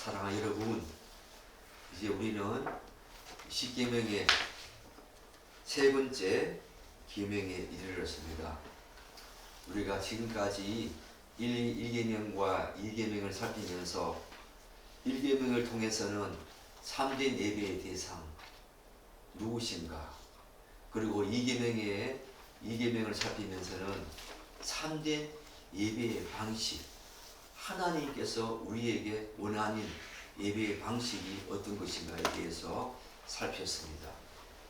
사랑하는 여러분, 이제 우리는 십계명의 세 번째 계명에 이르렀습니다. 우리가 지금까지 1계명과 2계명을 살피면서 1계명을 통해서는 참된 예배의 대상 누구신가, 그리고 2계명을 살피면서는 참된 예배의 방식, 하나님께서 우리에게 원하는 예배의 방식이 어떤 것인가에 대해서 살폈습니다.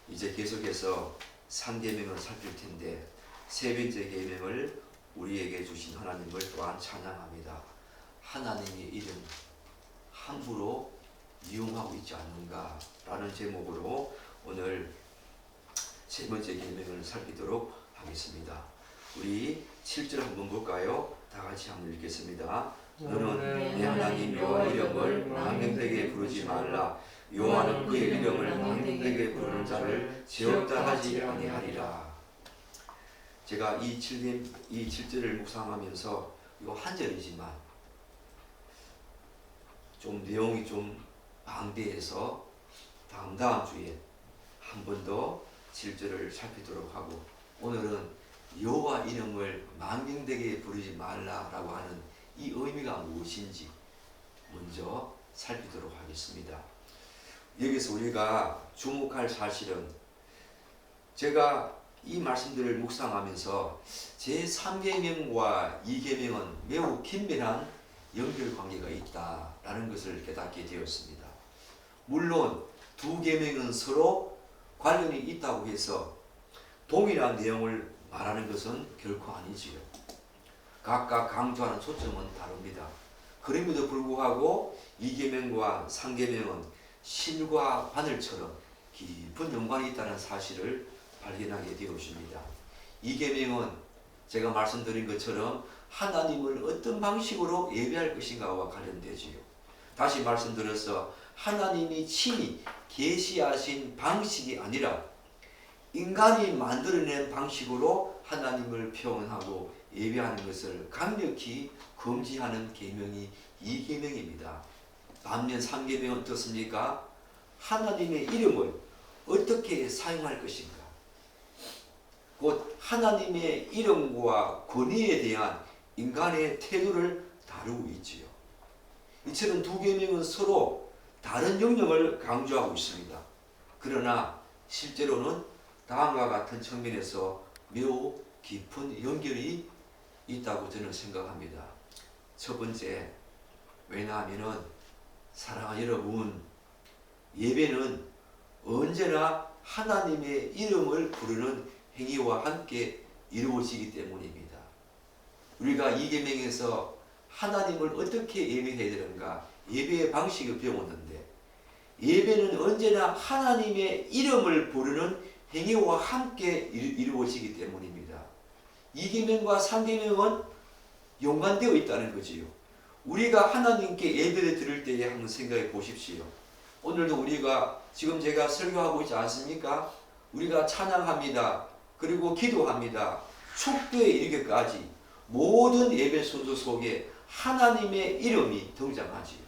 이제 계속해서 3계명을 살필 텐데, 세 번째 계명을 우리에게 주신 하나님을 또한 찬양합니다. 하나님의 이름 함부로 이용하고 있지 않는가 라는 제목으로 오늘 세 번째 계명을 살피도록 하겠습니다. 우리 7절 한번 볼까요? 다 같이 한번 읽겠습니다. 너는 내 하나님 여호와 이름을 망령되게 부르지 말라. 여호와는 그의 이름을 망령되게 부르는 자를 죄없다 하지 아니하리라. 제가 이 7절을 묵상하면서 이거 한 절이지만 좀 내용이 좀 방대해서 다음 주에 한 번 더 7절을 살피도록 하고, 오늘은 여호와 이름을 망령되게 부르지 말라라고 하는 이 의미가 무엇인지 먼저 살피도록 하겠습니다. 여기서 우리가 주목할 사실은, 제가 이 말씀들을 묵상하면서 제3계명과 2계명은 매우 긴밀한 연결관계가 있다라는 것을 깨닫게 되었습니다. 물론 두 계명은 서로 관련이 있다고 해서 동일한 내용을 말하는 것은 결코 아니지요. 각각 강조하는 초점은 다릅니다. 그럼에도 불구하고 2계명과 3계명은 실과 바늘처럼 깊은 연관이 있다는 사실을 발견하게 되었습니다. 2계명은 제가 말씀드린 것처럼 하나님을 어떤 방식으로 예배할 것인가와 관련되지요. 다시 말씀드려서 하나님이 친히 계시하신 방식이 아니라 인간이 만들어낸 방식으로 하나님을 표현하고 예배하는 것을 강력히 금지하는 계명이 2계명입니다. 반면 3계명은 어떻습니까? 하나님의 이름을 어떻게 사용할 것인가, 곧 하나님의 이름과 권위에 대한 인간의 태도를 다루고 있지요. 이처럼 두 계명은 서로 다른 영역을 강조하고 있습니다. 그러나 실제로는 다음과 같은 측면에서 매우 깊은 연결이 있다고 저는 생각합니다. 첫 번째, 왜냐하면 사랑하는 여러분, 예배는 언제나 하나님의 이름을 부르는 행위와 함께 이루어지기 때문입니다. 우리가 2계명에서 하나님을 어떻게 예배해야 되는가, 예배의 방식을 배웠는데, 예배는 언제나 하나님의 이름을 부르는 행위와 함께 이루어지기 때문입니다. 2계명과 3계명은 연관되어 있다는 거지요. 우리가 하나님께 예배를 드릴 때에 한번 생각해 보십시오. 오늘도 우리가 지금 제가 설교하고 있지 않습니까? 우리가 찬양합니다. 그리고 기도합니다. 축도에 이르기까지 모든 예배 순서 속에 하나님의 이름이 등장하지요.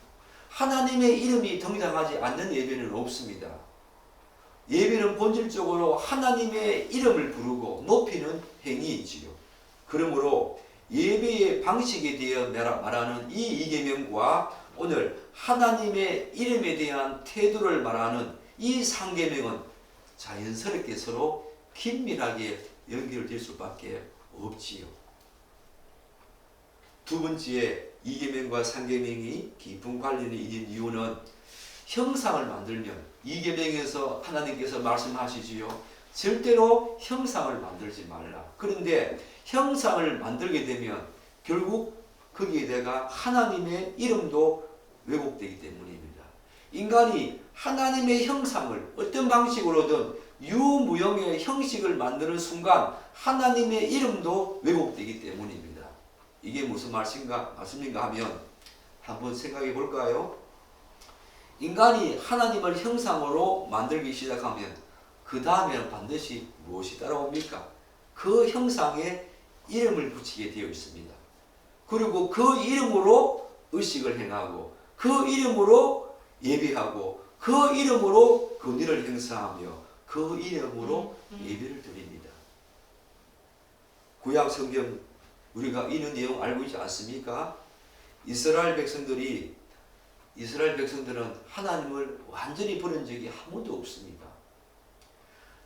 하나님의 이름이 등장하지 않는 예배는 없습니다. 예배는 본질적으로 하나님의 이름을 부르고 높이는 행위이지요. 그러므로 예배의 방식에 대해 말하는 이 2계명과 오늘 하나님의 이름에 대한 태도를 말하는 이 3계명은 자연스럽게 서로 긴밀하게 연결될 수밖에 없지요. 두 번째, 2계명과 3계명이 깊은 관련이 있는 이유는 형상을 만들면, 2계명에서 하나님께서 말씀하시지요. 절대로 형상을 만들지 말라. 그런데 형상을 만들게 되면 결국 거기에다가 하나님의 이름도 왜곡되기 때문입니다. 인간이 하나님의 형상을 어떤 방식으로든 유무형의 형식을 만드는 순간 하나님의 이름도 왜곡되기 때문입니다. 이게 무슨 말씀인가 하면 한번 생각해 볼까요? 인간이 하나님을 형상으로 만들기 시작하면 그 다음에는 반드시 무엇이 따라옵니까? 그 형상에 이름을 붙이게 되어 있습니다. 그리고 그 이름으로 의식을 행하고 그 이름으로 예배하고 그 이름으로 권위를 행사하며 그 이름으로 예배를 드립니다. 구약 성경 우리가 이런 내용 알고 있지 않습니까? 이스라엘 백성들은 하나님을 완전히 버린 적이 한 번도 없습니다.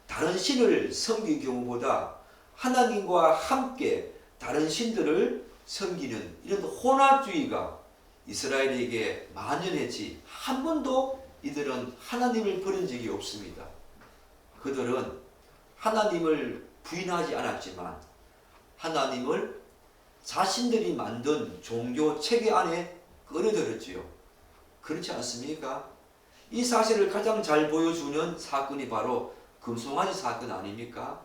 다른 신을 섬길 경우보다 하나님과 함께 다른 신들을 섬기는 이런 혼합주의가 이스라엘에게 만연했지 한 번도 이들은 하나님을 버린 적이 없습니다. 그들은 하나님을 부인하지 않았지만 하나님을 자신들이 만든 종교 체계 안에 끌어들였지요. 그렇지 않습니까? 이 사실을 가장 잘 보여주는 사건이 바로 금송아지 사건 아닙니까?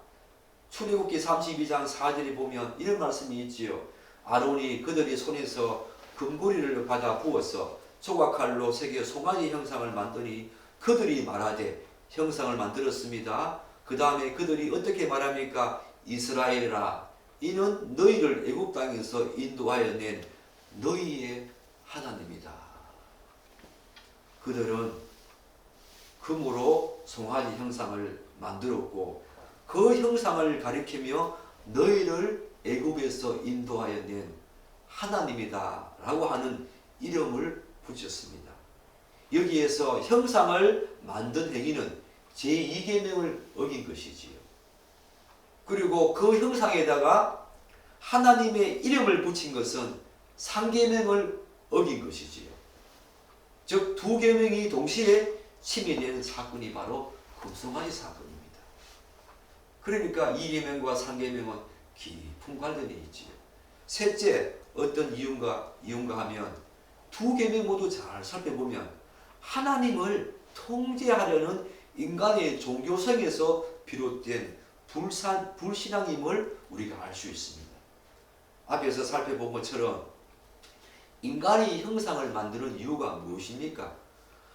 출애굽기 32장 4절에 보면 이런 말씀이 있지요. 아론이 그들이 손에서 금고리를 받아 부어서 조각칼로 새겨 송아지 형상을 만드니 그들이 말하되 형상을 만들었습니다. 그 다음에 그들이 어떻게 말합니까? 이스라엘아, 이는 너희를 애굽 땅에서 인도하여 낸 너희의 하나님이다. 그들은 금으로 송아지 형상을 만들었고 그 형상을 가리키며 너희를 애굽에서 인도하여 낸 하나님이다 라고 하는 이름을 붙였습니다. 여기에서 형상을 만든 행위는 제2계명을 어긴 것이지요. 그리고 그 형상에다가 하나님의 이름을 붙인 것은 3계명을 어긴 것이지요. 즉 2계명이 동시에 침해되는 사건이 바로 금송아지 사건입니다. 그러니까 2계명과 3계명은 깊은 관련이 있지요. 셋째, 어떤 이유인가 하면 2계명 모두 잘 살펴보면 하나님을 통제하려는 인간의 종교성에서 비롯된 불신앙임을 우리가 알 수 있습니다. 앞에서 살펴본 것처럼 인간이 형상을 만드는 이유가 무엇입니까?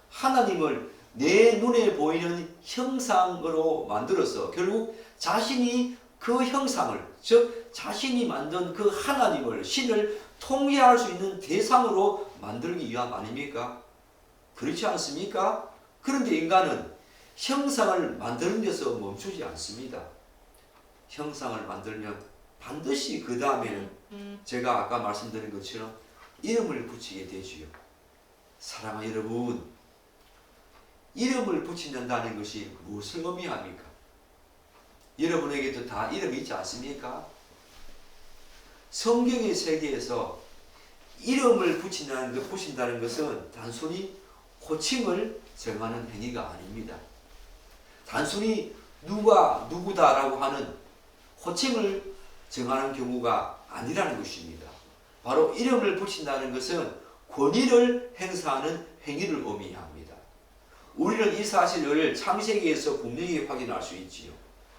하나님을 내 눈에 보이는 형상으로 만들어서 결국 자신이 그 형상을, 즉 자신이 만든 그 하나님을, 신을 통제할 수 있는 대상으로 만들기 위함 아닙니까? 그렇지 않습니까? 그런데 인간은 형상을 만드는 데서 멈추지 않습니다. 형상을 만들면 반드시 그 다음에는 제가 아까 말씀드린 것처럼 이름을 붙이게 되지요. 사랑하는 여러분, 이름을 붙인다는 것이 무엇을 의미합니까? 여러분에게도 다 이름이 있지 않습니까? 성경의 세계에서 이름을 붙인다는 것은 단순히 호칭을 정하는 행위가 아닙니다. 단순히 누가 누구다라고 하는 호칭을 정하는 경우가 아니라는 것입니다. 바로 이름을 붙인다는 것은 권위를 행사하는 행위를 의미합니다. 우리는 이 사실을 창세기에서 분명히 확인할 수 있지요.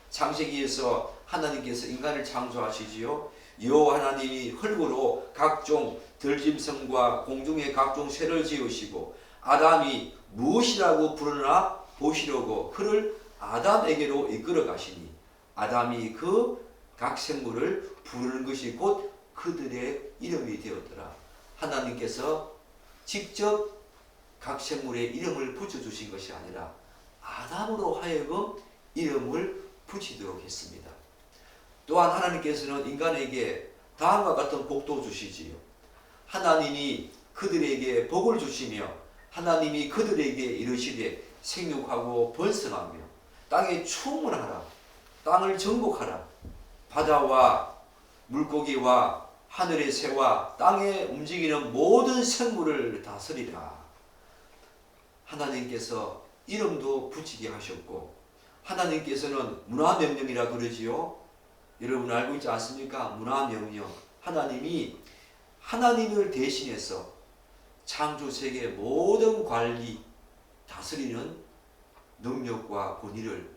창세기에서 하나님께서 인간을 창조하시지요. 여호와 하나님이 흙으로 각종 들짐승과 공중의 각종 새를 지으시고 아담이 무엇이라고 부르나 보시려고 그를 아담에게로 이끌어 가시니 아담이 그 각 생물을 부르는 것이 곧 그들의 이름이 되었더라. 하나님께서 직접 각 생물의 이름을 붙여주신 것이 아니라 아담으로 하여금 이름을 붙이도록 했습니다. 또한 하나님께서는 인간에게 다음과 같은 복도 주시지요. 하나님이 그들에게 복을 주시며 하나님이 그들에게 이르시되 생육하고 번성하며 땅에 충만하라. 땅을 정복하라. 바다와 물고기와 하늘의 새와 땅에 움직이는 모든 생물을 다스리라. 하나님께서 이름도 붙이게 하셨고 하나님께서는 문화명령이라 그러지요. 여러분 알고 있지 않습니까? 문화명령. 하나님이 하나님을 대신해서 창조세계의 모든 관리, 다스리는 능력과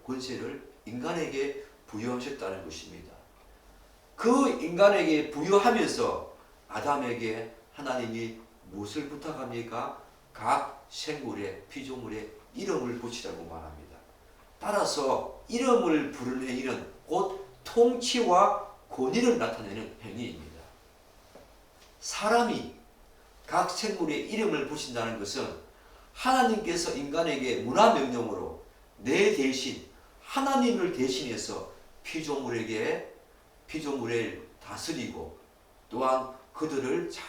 권세를 인간에게 부여하셨다는 것입니다. 그 인간에게 부여하면서 아담에게 하나님이 무엇을 부탁합니까? 각 생물의 피조물의 이름을 붙이라고 말합니다. 따라서 이름을 부르는 행위는 곧 통치와 권위를 나타내는 행위입니다. 사람이 각 생물의 이름을 붙인다는 것은 하나님께서 인간에게 문화명령으로 내 대신 하나님을 대신해서 피조물을 다스리고 또한 그들을 잘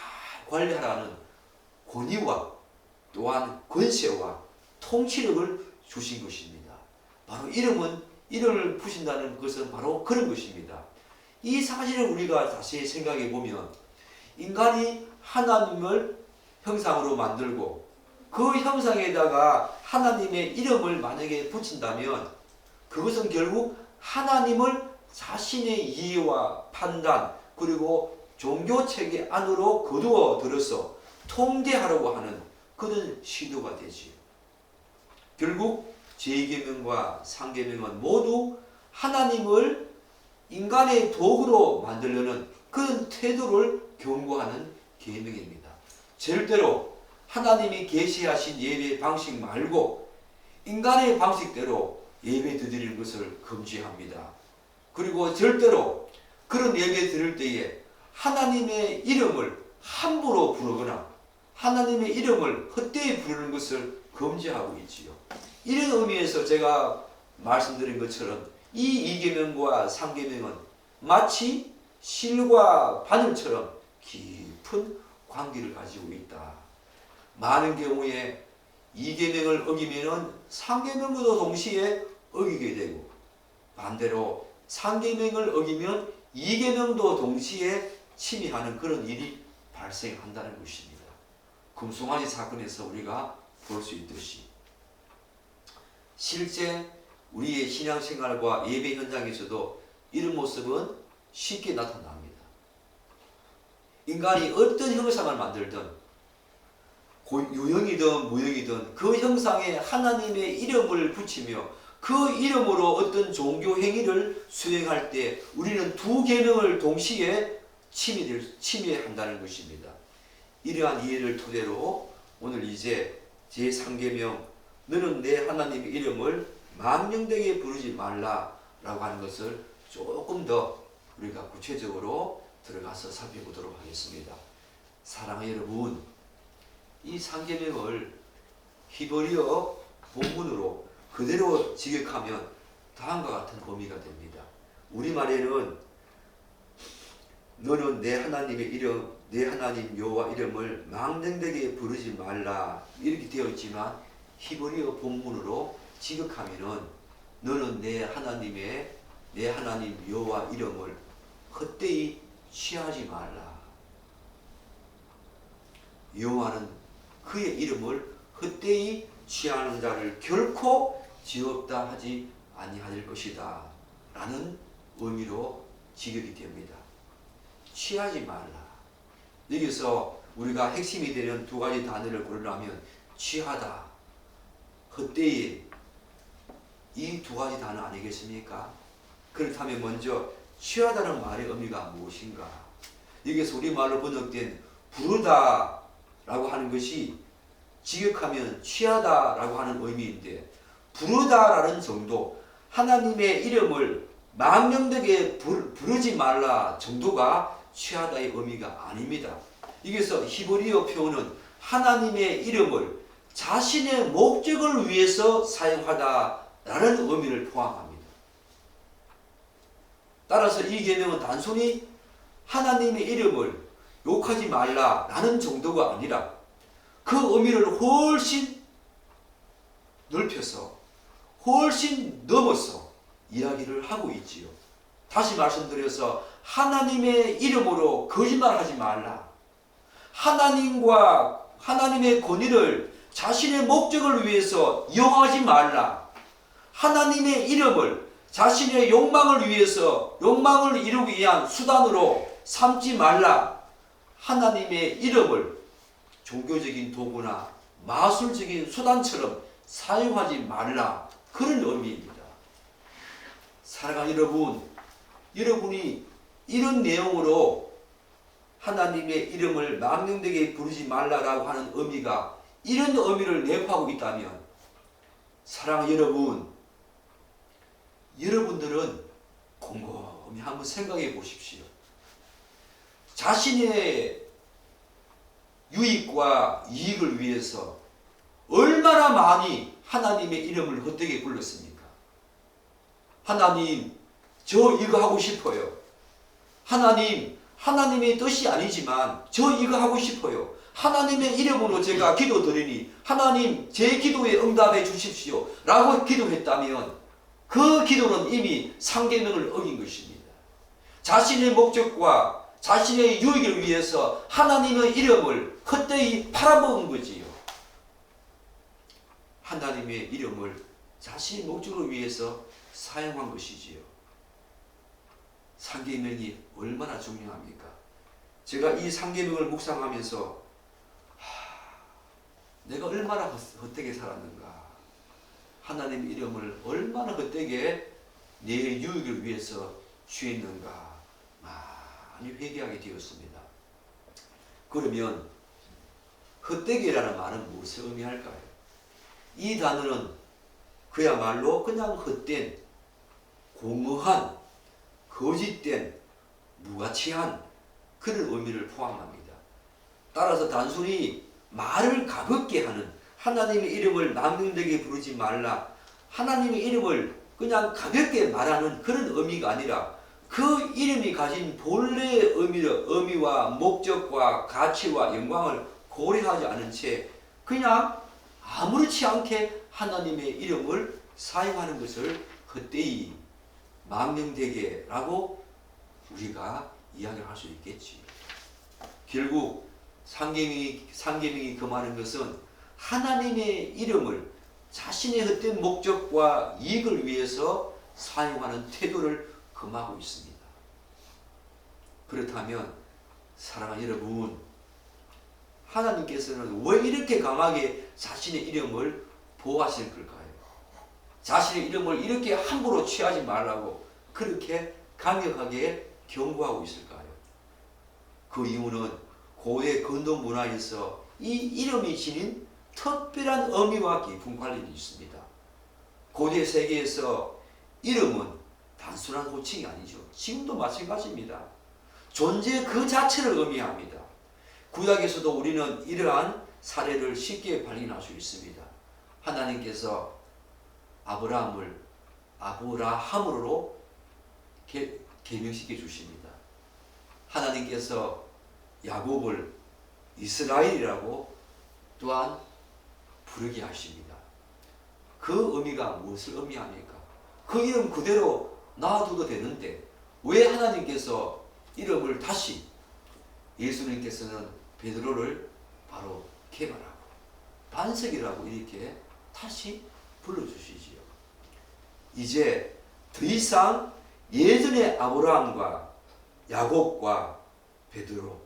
관리하라는 권위와 또한 권세와 통치력을 주신 것입니다. 바로 이름을 붙인다는 것은 바로 그런 것입니다. 이 사실을 우리가 다시 생각해 보면 인간이 하나님을 형상으로 만들고 그 형상에다가 하나님의 이름을 만약에 붙인다면 그것은 결국 하나님을 자신의 이해와 판단 그리고 종교체계 안으로 거두어 들어서 통제하려고 하는 그런 시도가 되지요. 결국 제2계명과 3계명은 모두 하나님을 인간의 도구로 만들려는 그런 태도를 경고하는 계명입니다. 절대로 하나님이 계시하신 예배 방식 말고 인간의 방식대로 예배 드리는 것을 금지합니다. 그리고 절대로 그런 예배 드릴 때에 하나님의 이름을 함부로 부르거나 하나님의 이름을 헛되이 부르는 것을 금지하고 있지요. 이런 의미에서 제가 말씀드린 것처럼 이 2계명과 3계명은 마치 실과 바늘처럼 깊은 관계를 가지고 있다. 많은 경우에 2계명을 어기면은 3계명도 동시에 어기게 되고 반대로 3계명을 어기면 2계명도 동시에 침해하는 그런 일이 발생한다는 것입니다. 금송아지 사건에서 우리가 볼 수 있듯이 실제 우리의 신앙생활과 예배 현장에서도 이런 모습은 쉽게 나타납니다. 인간이 어떤 형상을 만들든 유형이든 무형이든 그 형상에 하나님의 이름을 붙이며 그 이름으로 어떤 종교 행위를 수행할 때 우리는 두 계명을 동시에 침해한다는 것입니다. 이러한 이해를 토대로 오늘 이제 제3계명 너는 내 하나님의 이름을 망령되게 부르지 말라라고 하는 것을 조금 더 우리가 구체적으로 들어가서 살펴보도록 하겠습니다. 사랑하는 여러분, 이 3계명을 히브리어 본문으로 그대로 직역하면 다음과 같은 의미가 됩니다. 우리말에는 너는 내 하나님의 이름, 내 하나님 여호와 이름을 망령되게 부르지 말라 이렇게 되어 있지만 히브리어 본문으로 직역하면은 너는 내 하나님 여호와 이름을 헛되이 취하지 말라. 여호와는 그의 이름을 헛되이 취하는 자를 결코 지었다 하지 아니할 것이다 라는 의미로 직역이 됩니다. 취하지 말라. 여기서 우리가 핵심이 되는 두 가지 단어를 고르려면 취하다, 헛되이 이 두 가지 단어 아니겠습니까? 그렇다면 먼저 취하다는 말의 의미가 무엇인가? 여기서 우리말로 번역된 부르다 라고 하는 것이 직역하면 취하다라고 하는 의미인데 부르다라는 정도, 하나님의 이름을 망령되게 부르지 말라 정도가 취하다의 의미가 아닙니다. 여기서 히브리어 표현은 하나님의 이름을 자신의 목적을 위해서 사용하다라는 의미를 포함합니다. 따라서 이 계명은 단순히 하나님의 이름을 욕하지 말라라는 정도가 아니라 그 의미를 훨씬 넓혀서 훨씬 넘어서 이야기를 하고 있지요. 다시 말씀드려서 하나님의 이름으로 거짓말하지 말라. 하나님과 하나님의 권위를 자신의 목적을 위해서 이용하지 말라. 하나님의 이름을 자신의 욕망을 위해서 욕망을 이루기 위한 수단으로 삼지 말라. 하나님의 이름을 종교적인 도구나 마술적인 수단처럼 사용하지 말라. 그런 의미입니다. 사랑하는 여러분, 여러분이 이런 내용으로 하나님의 이름을 망령되게 부르지 말라라고 하는 의미가 이런 의미를 내포하고 있다면 사랑하는 여러분, 여러분들은 곰곰이 한번 생각해 보십시오. 자신의 유익과 이익을 위해서 얼마나 많이 하나님의 이름을 헛되게 불렀습니까? 하나님, 저 이거 하고 싶어요. 하나님, 하나님의 뜻이 아니지만 저 이거 하고 싶어요. 하나님의 이름으로 제가 기도드리니 하나님 제 기도에 응답해 주십시오 라고 기도했다면 그 기도는 이미 상계명을 어긴 것입니다. 자신의 목적과 자신의 유익을 위해서 하나님의 이름을 헛되이 팔아먹은 거지요. 하나님의 이름을 자신의 목적을 위해서 사용한 것이지요. 상계명이 얼마나 중요합니까? 제가 이 상계명을 묵상하면서 내가 얼마나 헛되게 살았는가, 하나님의 이름을 얼마나 헛되게 내 유익을 위해서 취했는가 많이 회개하게 되었습니다. 그러면 헛되게라는 말은 무엇을 의미할까요? 이 단어는 그야말로 그냥 헛된, 공허한, 거짓된, 무가치한 그런 의미를 포함합니다. 따라서 단순히 말을 가볍게 하는, 하나님의 이름을 망령되게 부르지 말라, 하나님의 이름을 그냥 가볍게 말하는 그런 의미가 아니라 그 이름이 가진 본래의 의미와 목적과 가치와 영광을 고려하지 않은 채 그냥 아무렇지 않게 하나님의 이름을 사용하는 것을 헛되이 망령되게 라고 우리가 이야기를 할 수 있겠지. 결국 상계명이 금하는 것은 하나님의 이름을 자신의 헛된 목적과 이익을 위해서 사용하는 태도를 금하고 있습니다. 그렇다면 사랑하는 여러분, 하나님께서는 왜 이렇게 강하게 자신의 이름을 보호하시는 걸까요? 자신의 이름을 이렇게 함부로 취하지 말라고 그렇게 강력하게 경고하고 있을까요? 그 이유는 고대 근동 문화에서 이 이름이 지닌 특별한 의미와 깊은 관련이 있습니다. 고대 세계에서 이름은 단순한 호칭이 아니죠. 지금도 마찬가지입니다. 존재 그 자체를 의미합니다. 구약에서도 우리는 이러한 사례를 쉽게 발견할 수 있습니다. 하나님께서 아브라함을 아브라함으로 개명시켜 주십니다. 하나님께서 야곱을 이스라엘이라고 또한 부르게 하십니다. 그 의미가 무엇을 의미합니까? 그 이름 그대로 놔둬도 되는데 왜 하나님께서 이름을 다시, 예수님께서는 베드로를 바로 개발하고 반석이라고 이렇게 다시 불러주시지요. 이제 더 이상 예전의 아브라함과 야곱과 베드로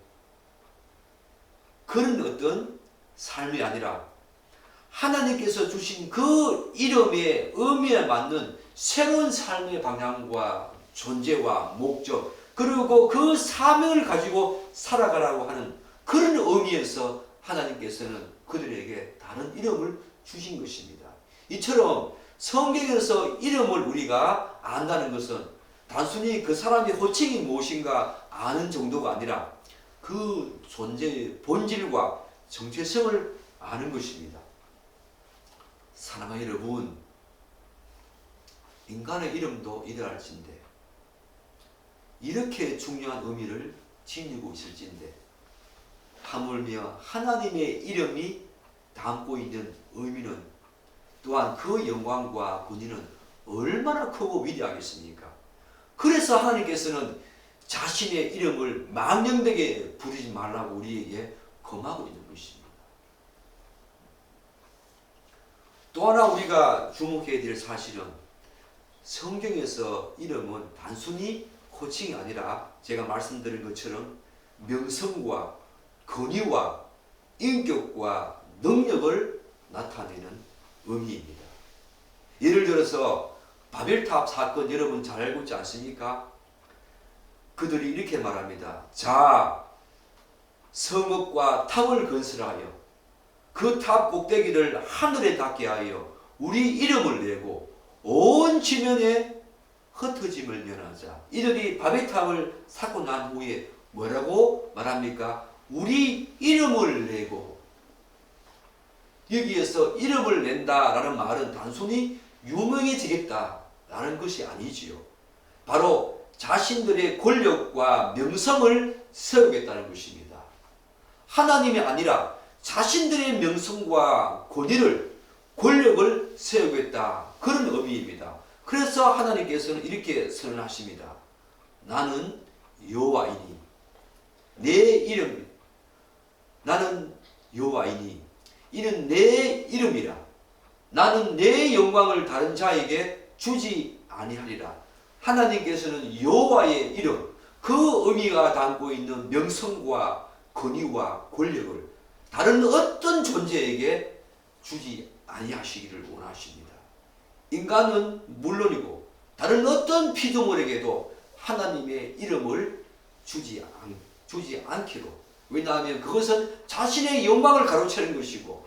그런 어떤 삶이 아니라 하나님께서 주신 그 이름의 의미에 맞는 새로운 삶의 방향과 존재와 목적, 그리고 그 사명을 가지고 살아가라고 하는 그런 의미에서 하나님께서는 그들에게 다른 이름을 주신 것입니다. 이처럼 성경에서 이름을 우리가 안다는 것은 단순히 그 사람의 호칭이 무엇인가 아는 정도가 아니라 그 존재의 본질과 정체성을 아는 것입니다. 사랑하는 여러분, 인간의 이름도 이러할진데 이렇게 중요한 의미를 지니고 있을진데 하물며 하나님의 이름이 담고 있는 의미는 또한 그 영광과 권위는 얼마나 크고 위대하겠습니까? 그래서 하나님께서는 자신의 이름을 망령되게 부르지 말라고 우리에게 금하고 있는 것입니다. 또 하나 우리가 주목해야 될 사실은 성경에서 이름은 단순히 호칭이 아니라 제가 말씀드린 것처럼 명성과 권위와 인격과 능력을 나타내는 의미입니다. 예를 들어서 바벨탑 사건 여러분 잘 알고 있지 않습니까? 그들이 이렇게 말합니다. 자, 성읍과 탑을 건설하여 그 탑 꼭대기를 하늘에 닿게 하여 우리 이름을 내고 온 지면에 흩어짐을 면하자. 이들이 바벨탑을 쌓고 난 후에 뭐라고 말합니까? 우리 이름을 내고, 여기에서 이름을 낸다라는 말은 단순히 유명해지겠다라는 것이 아니지요. 바로 자신들의 권력과 명성을 세우겠다는 것입니다. 하나님이 아니라 자신들의 명성과 권력을 세우겠다, 그런 의미입니다. 그래서 하나님께서는 이렇게 선언하십니다. 나는 여호와이니, 내 이름, 나는 여호와이니, 이는 내 이름이라. 나는 내 영광을 다른 자에게 주지 아니하리라. 하나님께서는 여호와의 이름, 그 의미가 담고 있는 명성과 권위와 권력을 다른 어떤 존재에게 주지 아니하시기를 원하십니다. 인간은 물론이고 다른 어떤 피조물에게도 하나님의 이름을 주지 않기로. 왜냐하면 그것은 자신의 영광을 가로채는 것이고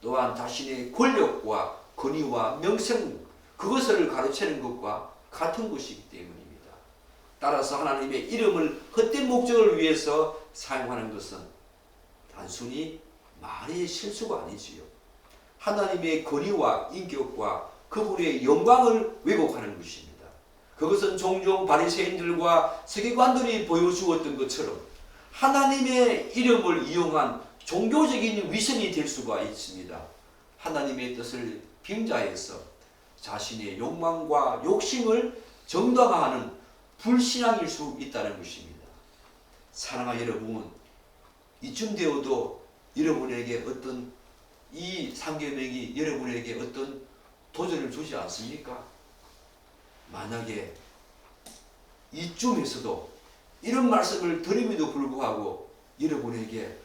또한 자신의 권력과 권위와 명성, 그것을 가로채는 것과 같은 것이기 때문입니다. 따라서 하나님의 이름을 헛된 목적을 위해서 사용하는 것은 단순히 말의 실수가 아니지요. 하나님의 권위와 인격과 그분의 영광을 왜곡하는 것입니다. 그것은 종종 바리새인들과 서기관들이 보여주었던 것처럼 하나님의 이름을 이용한 종교적인 위선이 될 수가 있습니다. 하나님의 뜻을 빙자해서 자신의 욕망과 욕심을 정당화하는 불신앙일 수 있다는 것입니다. 사랑하는 여러분, 이쯤 되어도 여러분에게 어떤 이 삼계명이 여러분에게 어떤 도전을 주지 않습니까? 만약에 이쯤에서도 이런 말씀을 드림에도 불구하고 여러분에게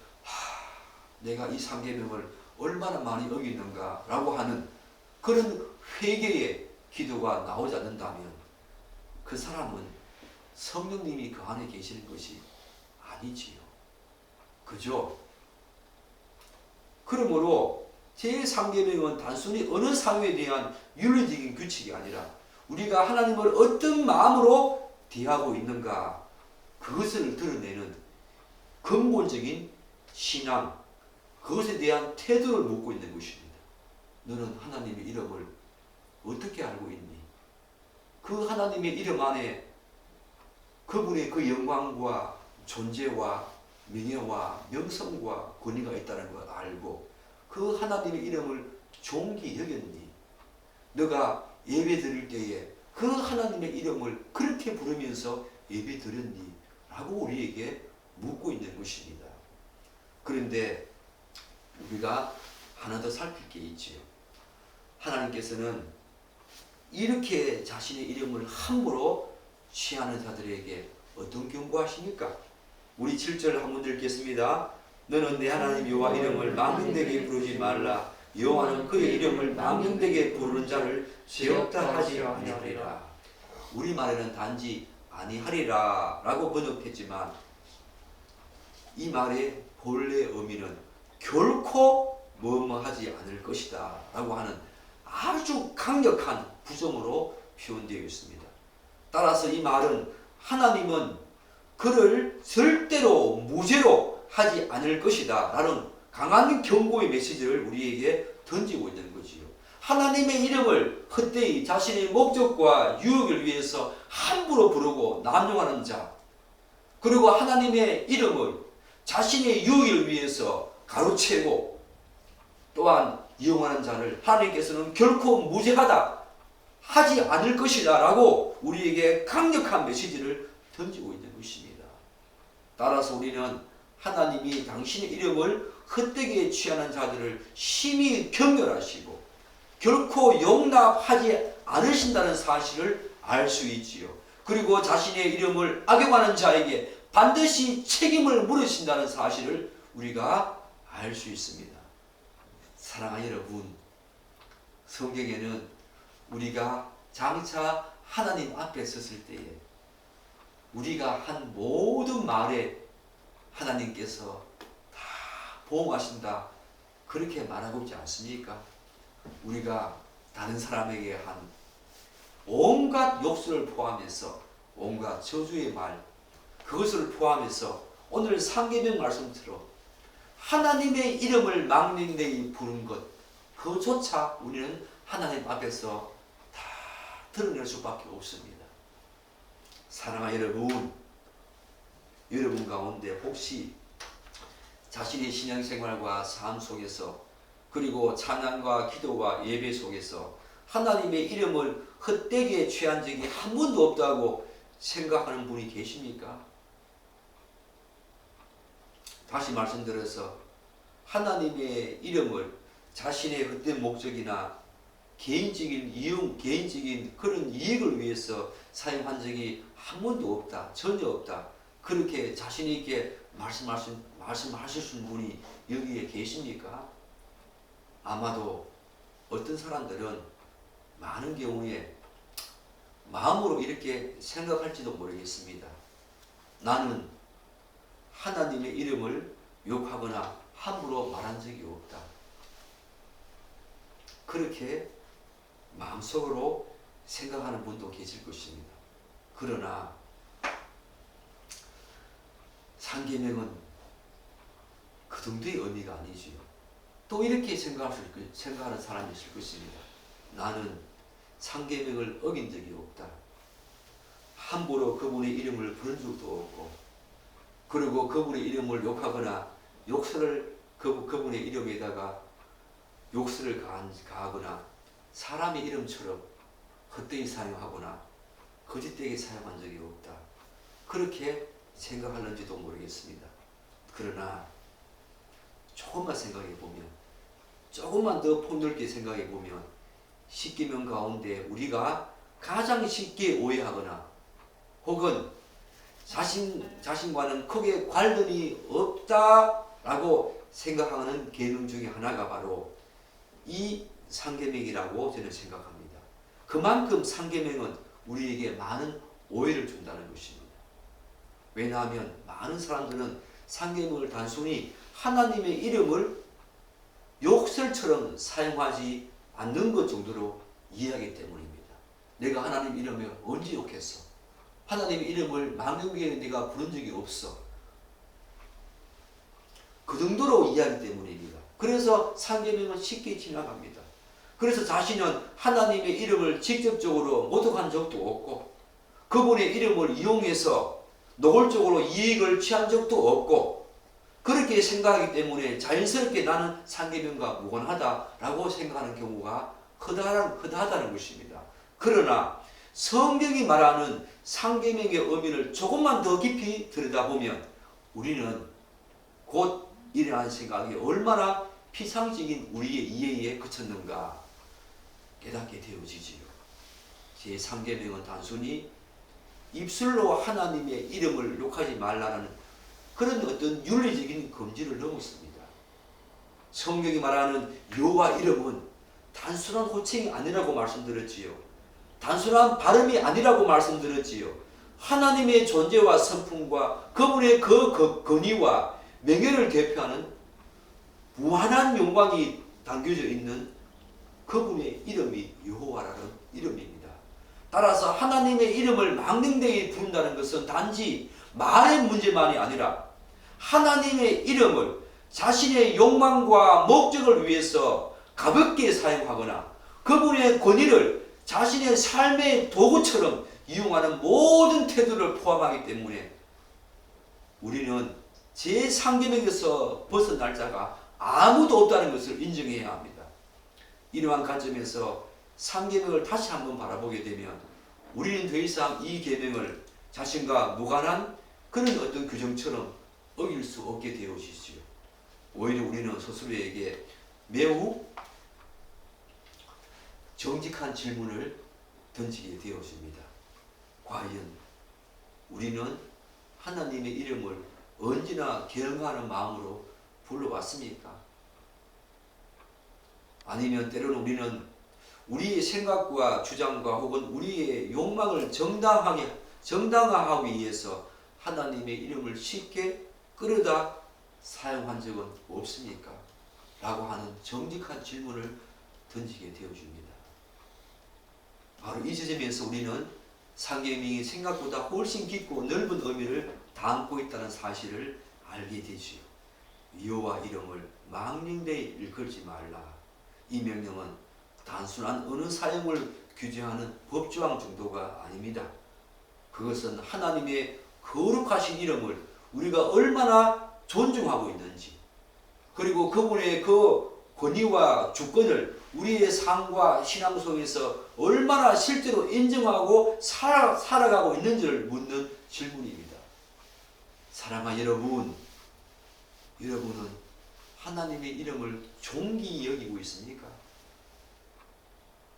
내가 이 삼계명을 얼마나 많이 어기는가 라고 하는 그런 회개의 기도가 나오지 않는다면 그 사람은 성령님이 그 안에 계시는 것이 아니지요. 그죠? 그러므로 제3계명은 단순히 어느 사유에 대한 윤리적인 규칙이 아니라 우리가 하나님을 어떤 마음으로 대하고 있는가, 그것을 드러내는 근본적인 신앙, 그것에 대한 태도를 묻고 있는 것입니다. 너는 하나님의 이름을 어떻게 알고 있니? 그 하나님의 이름 안에 그분의 그 영광과 존재와 명예와 명성과 권위가 있다는 걸 알고 그 하나님의 이름을 존귀 여겼니? 너가 예배 드릴 때에 그 하나님의 이름을 그렇게 부르면서 예배 드렸니? 라고 우리에게 묻고 있는 것입니다. 그런데 우리가 하나 더 살필 게 있지요. 하나님께서는 이렇게 자신의 이름을 함부로 취하는 자들에게 어떤 경고하십니까? 우리 7절 한번 읽겠습니다. 너는 내 하나님 여호와 이름을 망령되게 부르지 말라. 여호와는 그의 이름을 망령되게 부르는 자를 죄 없다 하지 아니하리라. 우리말에는 단지 아니하리라 라고 번역했지만 이 말의 본래 의미는 결코 뭐뭐하지 않을 것이다 라고 하는 아주 강력한 부정으로 표현되어 있습니다. 따라서 이 말은 하나님은 그를 절대로 무죄로 하지 않을 것이다 라는 강한 경고의 메시지를 우리에게 던지고 있는 거지요. 하나님의 이름을 헛되이 자신의 목적과 유익을 위해서 함부로 부르고 남용하는 자, 그리고 하나님의 이름을 자신의 유익을 위해서 가로채고 또한 이용하는 자를 하나님께서는 결코 무죄하다 하지 않을 것이다 라고 우리에게 강력한 메시지를 던지고 있는 것입니다. 따라서 우리는 하나님이 당신의 이름을 헛되게 취하는 자들을 심히 경멸하시고 결코 용납하지 않으신다는 사실을 알 수 있지요. 그리고 자신의 이름을 악용하는 자에게 반드시 책임을 물으신다는 사실을 우리가 알 수 있습니다. 사랑하는 여러분, 성경에는 우리가 장차 하나님 앞에 섰을 때에 우리가 한 모든 말에 하나님께서 다 보응하신다 그렇게 말하고 있지 않습니까? 우리가 다른 사람에게 한 온갖 욕설을 포함해서 온갖 저주의 말, 그것을 포함해서 오늘 상계명 말씀처럼 하나님의 이름을 망령되이 부른 것, 그조차 우리는 하나님 앞에서 다 드러낼 수밖에 없습니다. 사랑하는 여러분 가운데 혹시 자신의 신앙생활과 삶 속에서, 그리고 찬양과 기도와 예배 속에서 하나님의 이름을 헛되게 취한 적이 한 번도 없다고 생각하는 분이 계십니까? 다시 말씀드려서 하나님의 이름을 자신의 헛된 목적이나 개인적인 이용, 개인적인 그런 이익을 위해서 사용한 적이 한 번도 없다, 전혀 없다, 그렇게 자신 있게 말씀하실 수 있는 분이 여기에 계십니까? 아마도 어떤 사람들은 많은 경우에 마음으로 이렇게 생각할지도 모르겠습니다. 나는 하나님의 이름을 욕하거나 함부로 말한 적이 없다. 그렇게 마음속으로 생각하는 분도 계실 것입니다. 그러나 상계명은 그 정도의 의미가 아니지요. 또 이렇게 생각하는 사람이 있을 것입니다. 나는 상계명을 어긴 적이 없다. 함부로 그분의 이름을 부른 적도 없고, 그리고 그분의 이름을 욕하거나 그분의 이름에다가 욕설을 가하거나 사람의 이름처럼 헛되이 사용하거나 거짓되게 사용한 적이 없다. 그렇게 생각하는지도 모르겠습니다. 그러나 조금만 생각해 보면, 조금만 더 폭넓게 생각해 보면, 십계명 가운데 우리가 가장 쉽게 오해하거나 혹은 자신과는 크게 관련이 없다라고 생각하는 계명 중에 하나가 바로 이 상계명이라고 저는 생각합니다. 그만큼 상계명은 우리에게 많은 오해를 준다는 것입니다. 왜냐하면 많은 사람들은 상계명을 단순히 하나님의 이름을 욕설처럼 사용하지 않는 것 정도로 이해하기 때문입니다. 내가 하나님 이름을 언제 욕했어? 하나님의 이름을 망령되이 내가 부른 적이 없어. 그 정도로 이해하기 때문입니다. 그래서 상계명은 쉽게 지나갑니다. 그래서 자신은 하나님의 이름을 직접적으로 모독한 적도 없고, 그분의 이름을 이용해서 노골적으로 이익을 취한 적도 없고, 그렇게 생각하기 때문에 자연스럽게 나는 상계명과 무관하다라고 생각하는 경우가 허다하다는 것입니다. 그러나 성경이 말하는 상계명의 의미를 조금만 더 깊이 들여다보면 우리는 곧 이러한 생각이 얼마나 피상적인 우리의 이해에 그쳤는가 깨닫게 되어지지요. 제3계명은 단순히 입술로 하나님의 이름을 욕하지 말라는 그런 어떤 윤리적인 금지를 넘었습니다. 성경이 말하는 여호와 이름은 단순한 호칭이 아니라고 말씀드렸지요. 단순한 발음이 아니라고 말씀드렸지요. 하나님의 존재와 성품과 그분의 그 권위와 명예를 대표하는 무한한 영광이 담겨져 있는 그분의 이름이 여호와라는 이름입니다. 따라서 하나님의 이름을 망령되이 부른다는 것은 단지 말의 문제만이 아니라 하나님의 이름을 자신의 욕망과 목적을 위해서 가볍게 사용하거나 그분의 권위를 자신의 삶의 도구처럼 이용하는 모든 태도를 포함하기 때문에 우리는 제3계명에서 벗어날 자가 아무도 없다는 것을 인정해야 합니다. 이러한 관점에서 3계명을 다시 한번 바라보게 되면 우리는 더 이상 이 계명을 자신과 무관한 그런 어떤 규정처럼 어길 수 없게 되어지지요. 오히려 우리는 스스로에게 매우 정직한 질문을 던지게 되어집니다. 과연 우리는 하나님의 이름을 언제나 경외하는 마음으로 불러왔습니까? 아니면 때로는 우리는 우리의 생각과 주장과 혹은 우리의 욕망을 정당화하기 위해서 하나님의 이름을 쉽게 끌어다 사용한 적은 없습니까? 라고 하는 정직한 질문을 던지게 되어줍니다. 바로 이 지점에서 우리는 상계명이 생각보다 훨씬 깊고 넓은 의미를 담고 있다는 사실을 알게 되지요. 여호와 이름을 망령되이 일컬지 말라. 이 명령은 단순한 어느 사용을 규정하는 법조항 정도가 아닙니다. 그것은 하나님의 거룩하신 이름을 우리가 얼마나 존중하고 있는지, 그리고 그분의 그 권위와 주권을 우리의 삶과 신앙 속에서 얼마나 실제로 인정하고 살아가고 있는지를 묻는 질문입니다. 사랑하는 여러분, 여러분은 하나님의 이름을 존귀히 여기고 있습니까?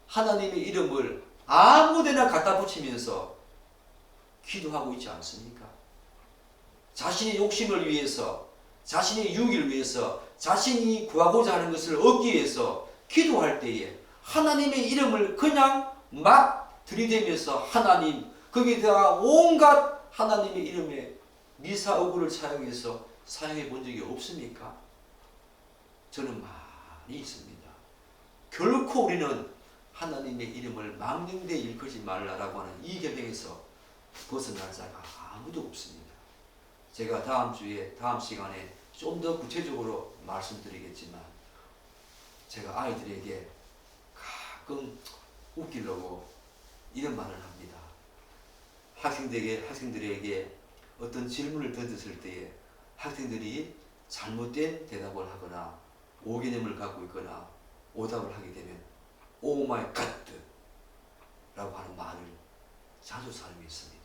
하나님의 이름을 아무데나 갖다 붙이면서 기도하고 있지 않습니까? 자신의 욕심을 위해서, 자신의 유익을 위해서, 자신이 구하고자 하는 것을 얻기 위해서 기도할 때에 하나님의 이름을 그냥 막 들이대면서 하나님, 거기다가 온갖 하나님의 이름에 미사오구를 사용해 본 적이 없습니까? 저는 많이 있습니다. 결코 우리는 하나님의 이름을 망령되이 일컬지 말라라고 하는 이 계명에서 벗어날 자가 아무도 없습니다. 제가 다음 시간에 좀 더 구체적으로 말씀드리겠지만, 제가 아이들에게 가끔 웃기려고 이런 말을 합니다. 학생들에게 어떤 질문을 던졌을 때에 학생들이 잘못된 대답을 하거나 오개념을 갖고 있거나 오답을 하게 되면 오 마이 갓 라고 하는 말을 자주 사용했습니다.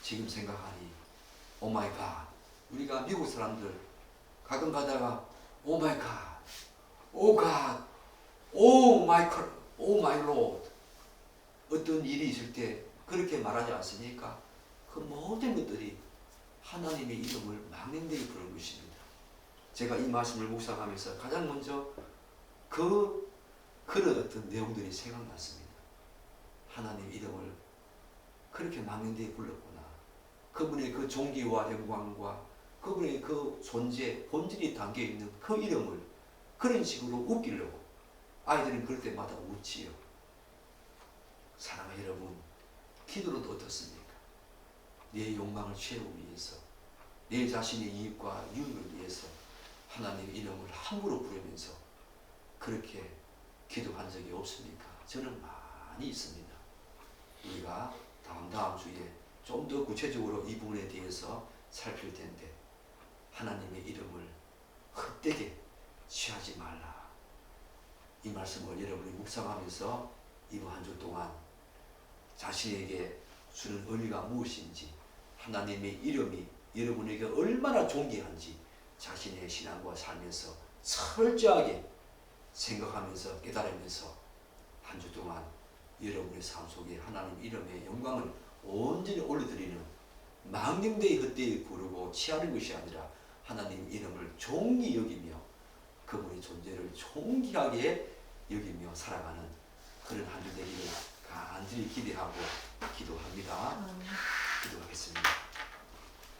지금 생각하니 오 마이 갓, 우리가 미국 사람들 가끔 가다가 오 마이 갓, 오 갓, 오 마이 로드, 어떤 일이 있을 때 그렇게 말하지 않습니까? 그 모든 것들이 하나님의 이름을 망령되이 부르는 것입니다. 제가 이 말씀을 묵상하면서 가장 먼저 그런 어떤 내용들이 생각났습니다. 하나님의 이름을 그렇게 망령되이 불렀구나. 그분의 그 존귀와 영광과 그분의 그 존재, 본질이 담겨있는 그 이름을 그런 식으로 웃기려고 아이들은 그럴 때마다 웃지요. 사랑하는 여러분, 기도는 어떻습니까? 내 욕망을 채우기 위해서, 내 자신의 이익과 유익을 위해서 하나님의 이름을 함부로 부르면서 그렇게 기도한 적이 없습니까? 저는 많이 있습니다. 우리가 다음 주에 좀 더 구체적으로 이 부분에 대해서 살필 텐데, 하나님의 이름을 헛되게 취하지 말라. 이 말씀을 여러분이 묵상하면서 이번 한 주 동안 자신에게 주는 의미가 무엇인지, 하나님의 이름이 여러분에게 얼마나 존귀한지 자신의 신앙과 삶에서 철저하게 생각하면서 깨달으면서 한 주 동안 여러분의 삶 속에 하나님 이름의 영광을 온전히 올려드리는, 망령되이 헛되이 부르고 취하는 것이 아니라 하나님 이름을 존귀히 여기며 그분의 존재를 존귀하게 여기며 살아가는 그런 한 주 되기를 간절히 기대하고 기도합니다. 기도하겠습니다.